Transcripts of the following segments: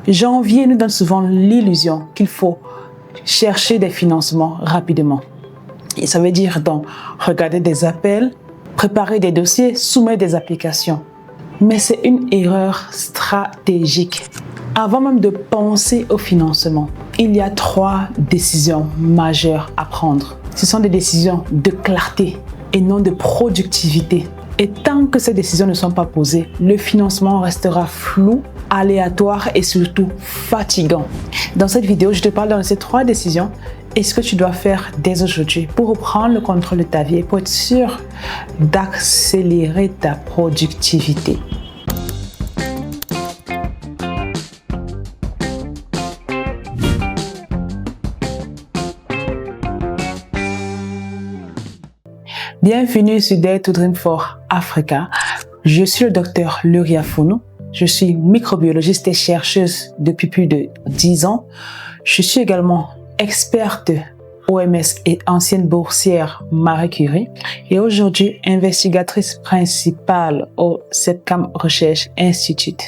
Janvier nous donne souvent l'illusion qu'il faut chercher des financements rapidement. Et ça veut dire donc regarder des appels, préparer des dossiers, soumettre des applications. Mais c'est une erreur stratégique. Avant même de penser au financement, il y a 3 décisions majeures à prendre. Ce sont des décisions de clarté et non de productivité. Et tant que ces décisions ne sont pas posées, le financement restera flou, aléatoire et surtout fatigant. Dans cette vidéo, je te parle de ces 3 décisions et ce que tu dois faire dès aujourd'hui pour reprendre le contrôle de ta vie et pour être sûr d'accélérer ta productivité. Bienvenue sur Dare to Dream for Africa. Je suis le docteur Luria Founou. Je suis microbiologiste et chercheuse depuis plus de 10 ans. Je suis également experte OMS et ancienne boursière Marie Curie et aujourd'hui investigatrice principale au CEPCAM Research Institute.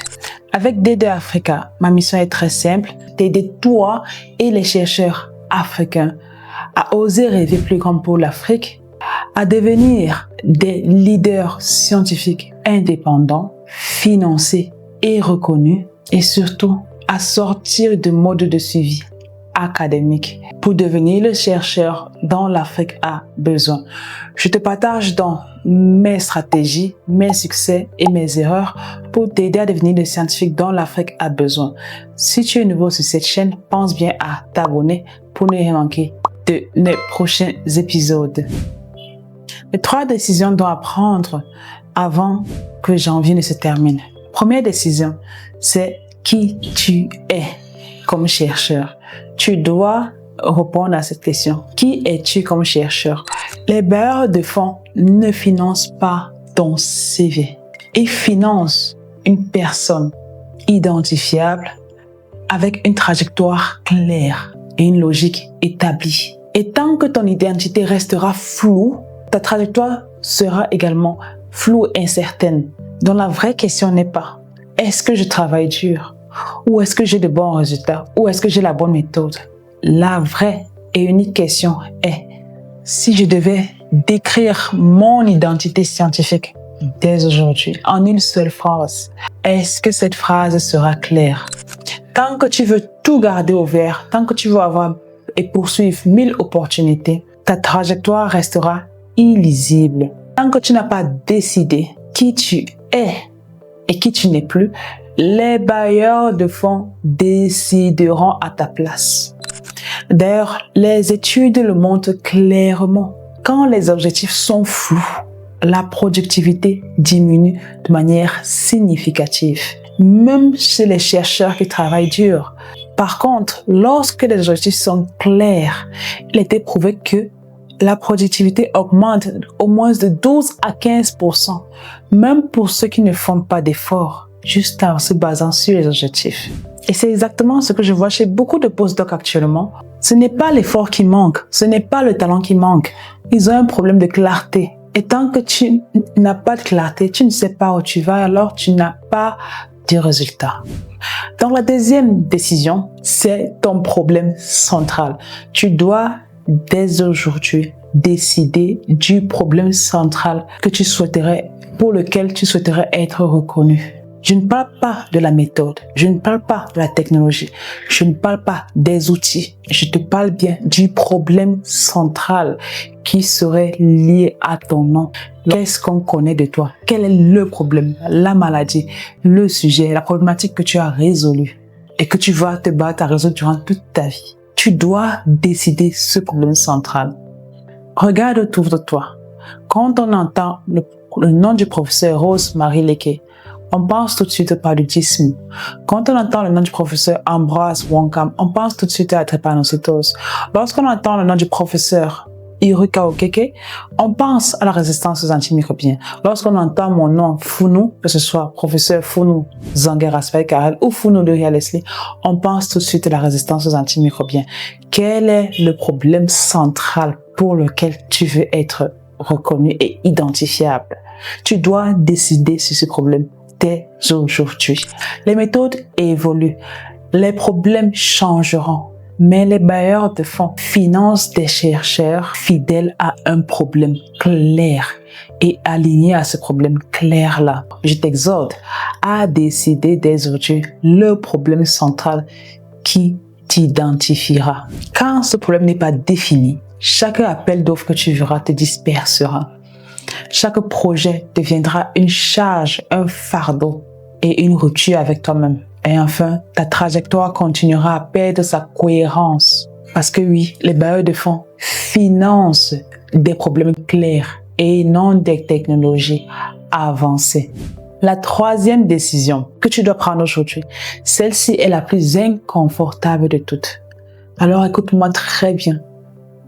Avec Dare Africa, ma mission est très simple, d'aider toi et les chercheurs africains à oser rêver plus grand pour l'Afrique, à devenir des leaders scientifiques indépendants, financés et reconnus, et surtout à sortir de mode de suivi académique pour devenir le chercheur dont l'Afrique a besoin. Je te partage donc mes stratégies, mes succès et mes erreurs pour t'aider à devenir le scientifique dont l'Afrique a besoin. Si tu es nouveau sur cette chaîne, pense bien à t'abonner pour ne rien manquer de mes prochains épisodes. Les 3 décisions à prendre avant que janvier ne se termine. Première décision, c'est qui tu es comme chercheur. Tu dois répondre à cette question. Qui es-tu comme chercheur? Les bailleurs de fonds ne financent pas ton CV. Ils financent une personne identifiable avec une trajectoire claire et une logique établie. Et tant que ton identité restera floue, ta trajectoire sera également floue et incertaine. Donc la vraie question n'est pas « est-ce que je travaille dur ?» ou « est-ce que j'ai de bons résultats ?» ou « est-ce que j'ai la bonne méthode ?» La vraie et unique question est « si je devais décrire mon identité scientifique dès aujourd'hui en une seule phrase, est-ce que cette phrase sera claire ?» Tant que tu veux tout garder ouvert, tant que tu veux avoir et poursuivre 1000 opportunités, ta trajectoire restera illisible. Tant que tu n'as pas décidé qui tu es et qui tu n'es plus, les bailleurs de fonds décideront à ta place. D'ailleurs, les études le montrent clairement. Quand les objectifs sont flous, la productivité diminue de manière significative, même chez les chercheurs qui travaillent dur. Par contre, lorsque les objectifs sont clairs, il est prouvé que la productivité augmente au moins de 12 à 15%, même pour ceux qui ne font pas d'efforts, juste en se basant sur les objectifs. Et c'est exactement ce que je vois chez beaucoup de postdocs actuellement. Ce n'est pas l'effort qui manque, ce n'est pas le talent qui manque. Ils ont un problème de clarté. Et tant que tu n'as pas de clarté, tu ne sais pas où tu vas, alors tu n'as pas de résultats. Donc la deuxième décision, c'est ton problème central. Tu dois dès aujourd'hui décider du problème central pour lequel tu souhaiterais être reconnu. Je ne parle pas de la méthode, je ne parle pas de la technologie, je ne parle pas des outils, je te parle bien du problème central qui serait lié à ton nom. Qu'est-ce qu'on connaît de toi? Quel est le problème, la maladie, le sujet, la problématique que tu as résolue et que tu vas te battre à résoudre durant toute ta vie? Tu dois décider ce problème central. Regarde autour de toi. Quand on entend le nom du professeur Rose-Marie Leakey, on pense tout de suite au paludisme. Quand on entend le nom du professeur Ambroise Wangkam, on pense tout de suite à la drépanocytose. Lorsqu'on entend le nom du professeur Iruka Okeke, on pense à la résistance aux antimicrobiens. Lorsqu'on entend mon nom Founou, que ce soit professeur Founou Zanger Raspail Karel ou Founou Luria Leslie, on pense tout de suite à la résistance aux antimicrobiens. Quel est le problème central pour lequel tu veux être reconnu et identifiable? Tu dois décider sur ce problème dès aujourd'hui. Les méthodes évoluent. Les problèmes changeront, mais les bailleurs de fonds financent des chercheurs fidèles à un problème clair et alignés à ce problème clair-là. Je t'exhorte à décider dès aujourd'hui le problème central qui t'identifiera. Quand ce problème n'est pas défini, chaque appel d'offres que tu verras te dispersera. Chaque projet deviendra une charge, un fardeau et une rupture avec toi-même. Et enfin, ta trajectoire continuera à perdre sa cohérence. Parce que oui, les bailleurs de fonds financent des problèmes clairs et non des technologies avancées. La troisième décision que tu dois prendre aujourd'hui, celle-ci est la plus inconfortable de toutes. Alors écoute-moi très bien.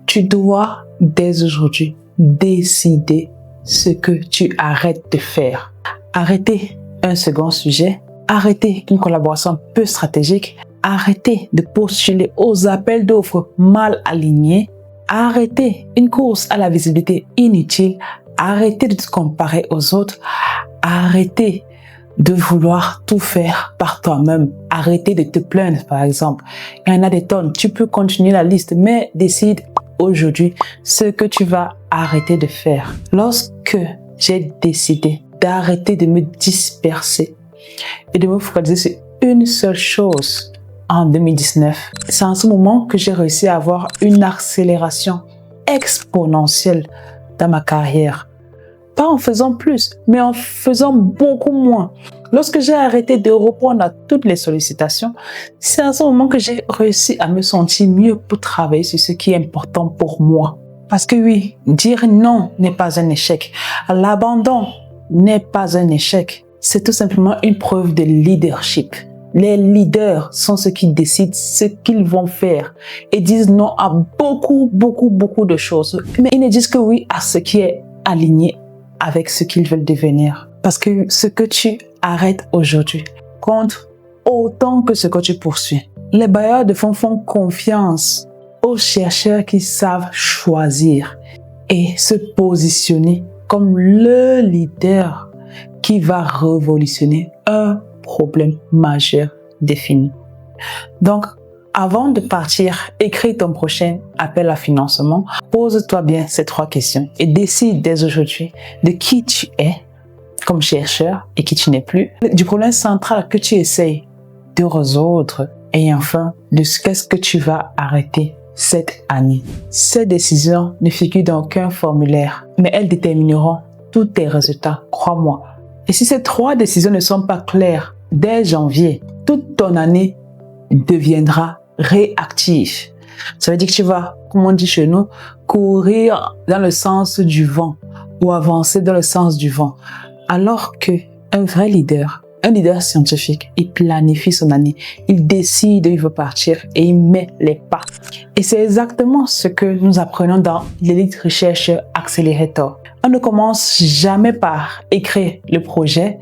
Tu dois dès aujourd'hui décider ce que tu arrêtes de faire. Arrêter un second sujet, arrêter une collaboration peu stratégique, arrêter de postuler aux appels d'offres mal alignés, arrêter une course à la visibilité inutile, arrêter de te comparer aux autres, arrêter de vouloir tout faire par toi-même, arrêter de te plaindre par exemple. Il y en a des tonnes, tu peux continuer la liste, mais décide aujourd'hui ce que tu vas arrêter de faire. Lorsque j'ai décidé d'arrêter de me disperser et de me focaliser sur une seule chose en 2019, c'est en ce moment que j'ai réussi à avoir une accélération exponentielle dans ma carrière. Pas en faisant plus, mais en faisant beaucoup moins. Lorsque j'ai arrêté de répondre à toutes les sollicitations, c'est à ce moment que j'ai réussi à me sentir mieux pour travailler sur ce qui est important pour moi. Parce que oui, dire non n'est pas un échec. L'abandon n'est pas un échec. C'est tout simplement une preuve de leadership. Les leaders sont ceux qui décident ce qu'ils vont faire et disent non à beaucoup de choses. Mais ils ne disent que oui à ce qui est aligné avec ce qu'ils veulent devenir. Parce que ce que tu arrêtes aujourd'hui compte autant que ce que tu poursuis. Les bailleurs de fonds font confiance aux chercheurs qui savent choisir et se positionner comme le leader qui va révolutionner un problème majeur défini. Donc, avant de partir écrire ton prochain appel à financement, pose-toi bien ces 3 questions et décide dès aujourd'hui de qui tu es comme chercheur et qui tu n'es plus, du problème central que tu essayes de résoudre et enfin de qu'est-ce que tu vas arrêter cette année. Ces décisions ne figurent dans aucun formulaire, mais elles détermineront tous tes résultats, crois-moi. Et si ces 3 décisions ne sont pas claires, dès janvier, toute ton année deviendra réactive. Ça veut dire que tu vas, comme on dit chez nous, courir dans le sens du vent ou avancer dans le sens du vent. Alors qu'un vrai leader, un leader scientifique, il planifie son année, il décide où il veut partir et il met les pas. Et c'est exactement ce que nous apprenons dans l'Elite Research Accelerator. On ne commence jamais par écrire le projet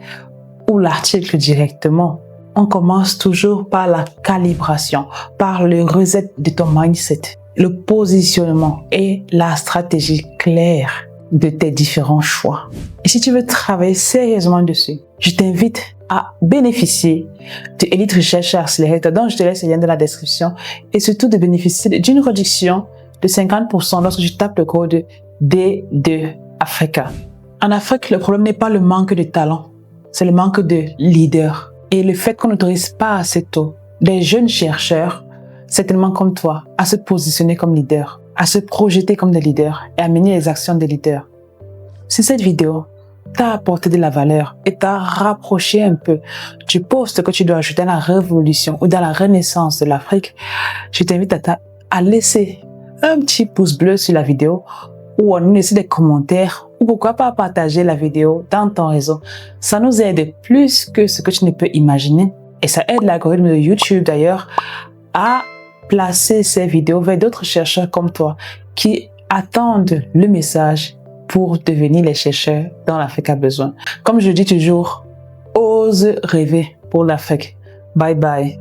ou l'article directement. On commence toujours par la calibration, par le reset de ton mindset, le positionnement et la stratégie claire de tes différents choix. Et si tu veux travailler sérieusement dessus, je t'invite à bénéficier de Elite Research Accelerator, dont je te laisse le lien dans la description, et surtout de bénéficier d'une réduction de 50% lorsque tu tapes le code D2 Africa. En Afrique, le problème n'est pas le manque de talent, c'est le manque de leaders. Et le fait qu'on n'autorise pas assez tôt des jeunes chercheurs, certainement comme toi, à se positionner comme leader, à se projeter comme des leaders et à mener les actions des leaders. Si cette vidéo t'a apporté de la valeur et t'a rapproché un peu du poste que tu dois ajouter dans la révolution ou dans la renaissance de l'Afrique, je t'invite à laisser un petit pouce bleu sur la vidéo ou à nous laisser des commentaires ou pourquoi pas partager la vidéo dans ton réseau. Ça nous aide plus que ce que tu ne peux imaginer et ça aide l'algorithme de YouTube d'ailleurs à placer ces vidéos vers d'autres chercheurs comme toi qui attendent le message pour devenir les chercheurs dont l'Afrique a besoin. Comme je dis toujours, ose rêver pour l'Afrique. Bye bye.